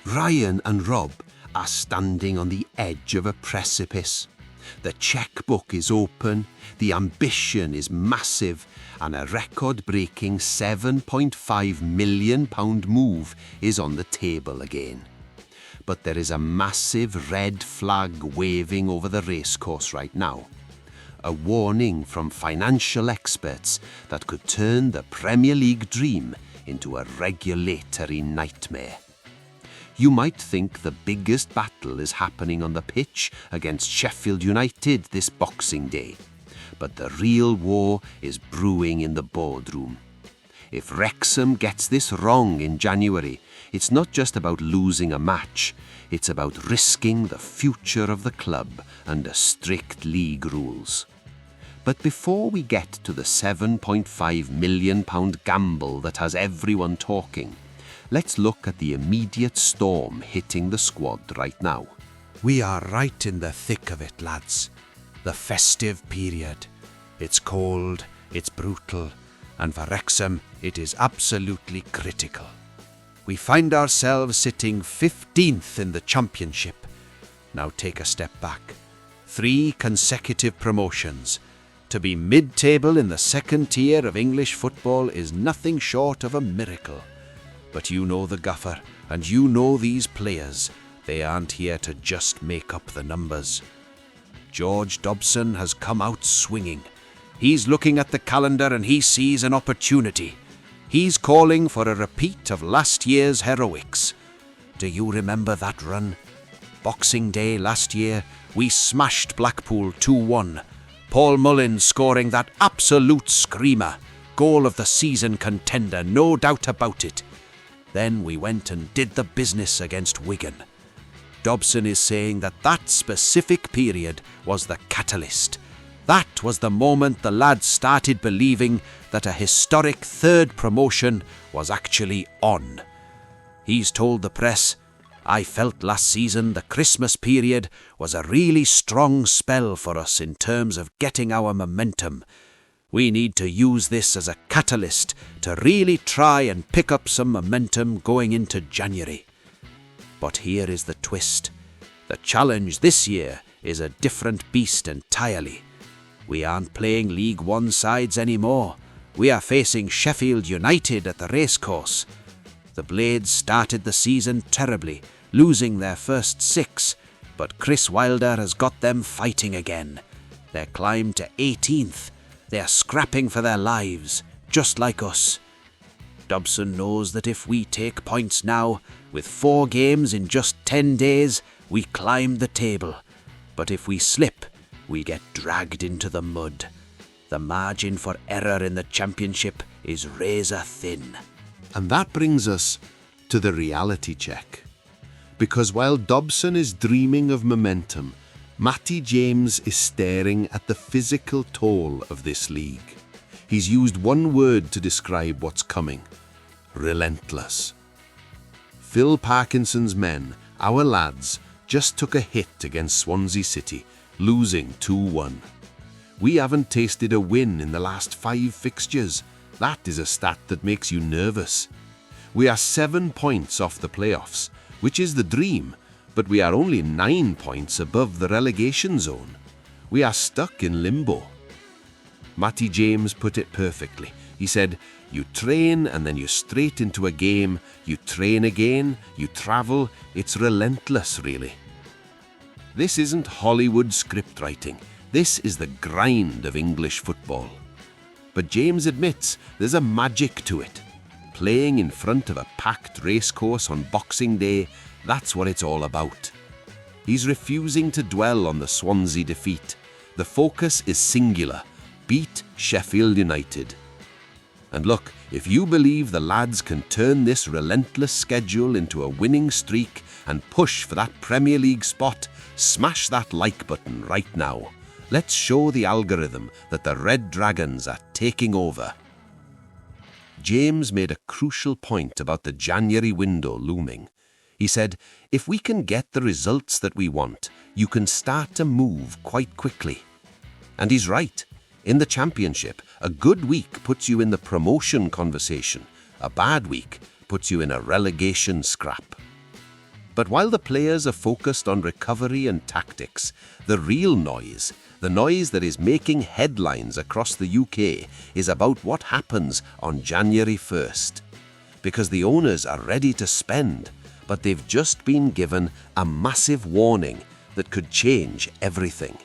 Ryan and Rob are standing on the edge of a precipice. The checkbook is open, the ambition is massive, and a record-breaking £7.5 million move is on the table again. But there is a massive red flag waving over the racecourse right now. A warning from financial experts that could turn the Premier League dream into a regulatory nightmare. You might think the biggest battle is happening on the pitch against Sheffield United this Boxing Day, but the real war is brewing in the boardroom. If Wrexham gets this wrong in January, it's not just about losing a match, it's about risking the future of the club under strict league rules. But before we get to the £7.5 million gamble that has everyone talking, let's look at the immediate storm hitting the squad right now. We are right in the thick of it, lads. The festive period. It's cold, it's brutal, and for Wrexham, it is absolutely critical. We find ourselves sitting 15th in the Championship. Now take a step back. 3 consecutive promotions. To be mid-table in the second tier of English football is nothing short of a miracle. But you know the gaffer, and you know these players. They aren't here to just make up the numbers. George Dobson has come out swinging. He's looking at the calendar and he sees an opportunity. He's calling for a repeat of last year's heroics. Do you remember that run? Boxing Day last year, we smashed Blackpool 2-1. Paul Mullin scoring that absolute screamer. Goal of the season contender, no doubt about it. Then we went and did the business against Wigan. Dobson is saying that that specific period was the catalyst. That was the moment the lads started believing that a historic 3rd promotion was actually on. He's told the press, "I felt last season the Christmas period was a really strong spell for us in terms of getting our momentum. We need to use this as a catalyst to really try and pick up some momentum going into January." But here is the twist. The challenge this year is a different beast entirely. We aren't playing League One sides anymore. We are facing Sheffield United at the racecourse. The Blades started the season terribly, losing their first 6, but Chris Wilder has got them fighting again. They're climbed to 18th. They're scrapping for their lives, just like us. Dobson knows that if we take points now, with 4 games in just 10 days, we climb the table. But if we slip, we get dragged into the mud. The margin for error in the Championship is razor thin. And that brings us to the reality check. Because while Dobson is dreaming of momentum, Matty James is staring at the physical toll of this league. He's used one word to describe what's coming: relentless. Phil Parkinson's men, our lads, just took a hit against Swansea City, losing 2-1. We haven't tasted a win in the last 5 fixtures. That is a stat that makes you nervous. We are 7 points off the playoffs, which is the dream, but we are only 9 points above the relegation zone. We are stuck in limbo. Matty James put it perfectly. He said, "You train and then you're straight into a game. You train again, you travel. It's relentless, really." This isn't Hollywood script writing. This is the grind of English football. But James admits there's a magic to it. Playing in front of a packed racecourse on Boxing Day, that's what it's all about. He's refusing to dwell on the Swansea defeat. The focus is singular: beat Sheffield United. And look, if you believe the lads can turn this relentless schedule into a winning streak and push for that Premier League spot, smash that like button right now. Let's show the algorithm that the Red Dragons are taking over. James made a crucial point about the January window looming. He said, if we can get the results that we want, you can start to move quite quickly. And he's right. In the Championship, a good week puts you in the promotion conversation. A bad week puts you in a relegation scrap. But while the players are focused on recovery and tactics, the real noise, the noise that is making headlines across the UK, is about what happens on January 1st. Because the owners are ready to spend, but they've just been given a massive warning that could change everything.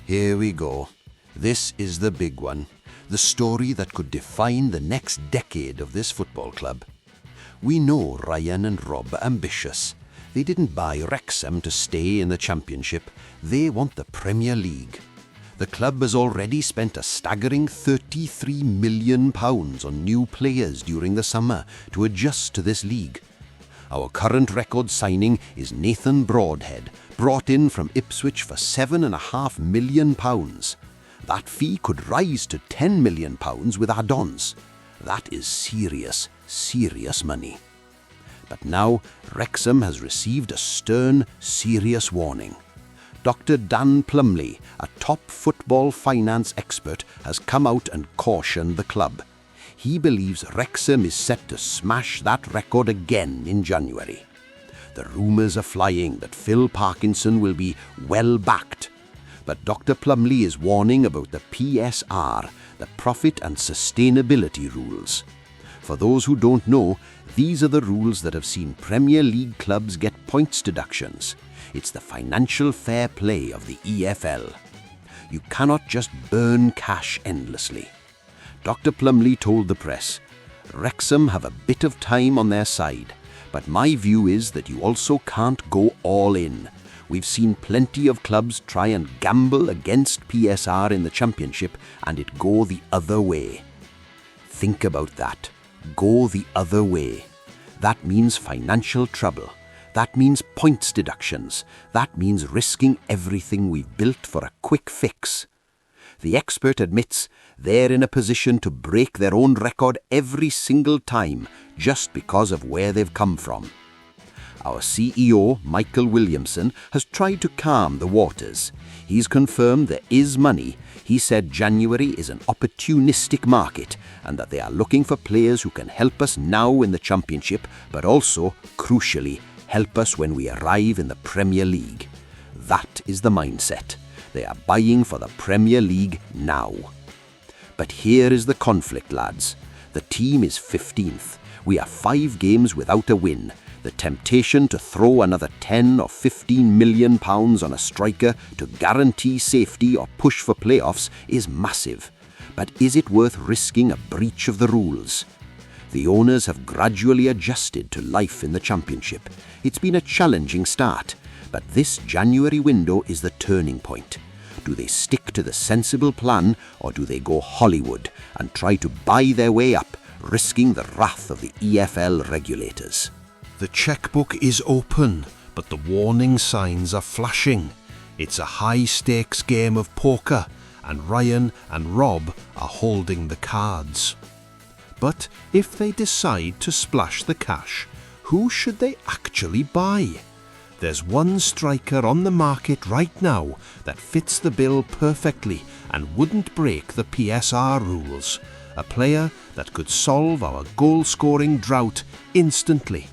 Here we go. This is the big one. The story that could define the next decade of this football club. We know Ryan and Rob are ambitious. They didn't buy Wrexham to stay in the Championship. They want the Premier League. The club has already spent a staggering £33 million on new players during the summer to adjust to this league. Our current record signing is Nathan Broadhead, brought in from Ipswich for £7.5 million. That fee could rise to £10 million with add-ons. That is serious, serious money. But now, Wrexham has received a stern, serious warning. Dr. Dan Plumley, a top football finance expert, has come out and cautioned the club. He believes Wrexham is set to smash that record again in January. The rumours are flying that Phil Parkinson will be well backed. But Dr. Plumley is warning about the PSR, the Profit and Sustainability Rules. For those who don't know, these are the rules that have seen Premier League clubs get points deductions. It's the financial fair play of the EFL. You cannot just burn cash endlessly. Dr. Plumley told the press, Wrexham have a bit of time on their side, but my view is that you also can't go all in. We've seen plenty of clubs try and gamble against PSR in the Championship and it go the other way. Think about that. Go the other way. That means financial trouble. That means points deductions. That means risking everything we've built for a quick fix. The expert admits they're in a position to break their own record every single time just because of where they've come from. Our CEO, Michael Williamson, has tried to calm the waters. He's confirmed there is money. He said January is an opportunistic market and that they are looking for players who can help us now in the Championship, but also, crucially, help us when we arrive in the Premier League. That is the mindset. They are buying for the Premier League now. But here is the conflict, lads. The team is 15th. We are 5 games without a win. The temptation to throw another 10 or 15 million pounds on a striker to guarantee safety or push for playoffs is massive. But is it worth risking a breach of the rules? The owners have gradually adjusted to life in the Championship. It's been a challenging start, but this January window is the turning point. Do they stick to the sensible plan or do they go Hollywood and try to buy their way up, risking the wrath of the EFL regulators? The checkbook is open, but the warning signs are flashing. It's a high-stakes game of poker, and Ryan and Rob are holding the cards. But if they decide to splash the cash, who should they actually buy? There's one striker on the market right now that fits the bill perfectly and wouldn't break the PSR rules. A player that could solve our goal-scoring drought instantly.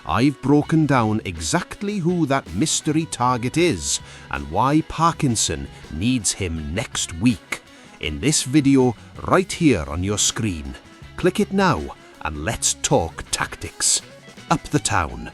I've broken down exactly who that mystery target is and why Parkinson needs him next week. In this video right here on your screen. Click it now and let's talk tactics. Up the town.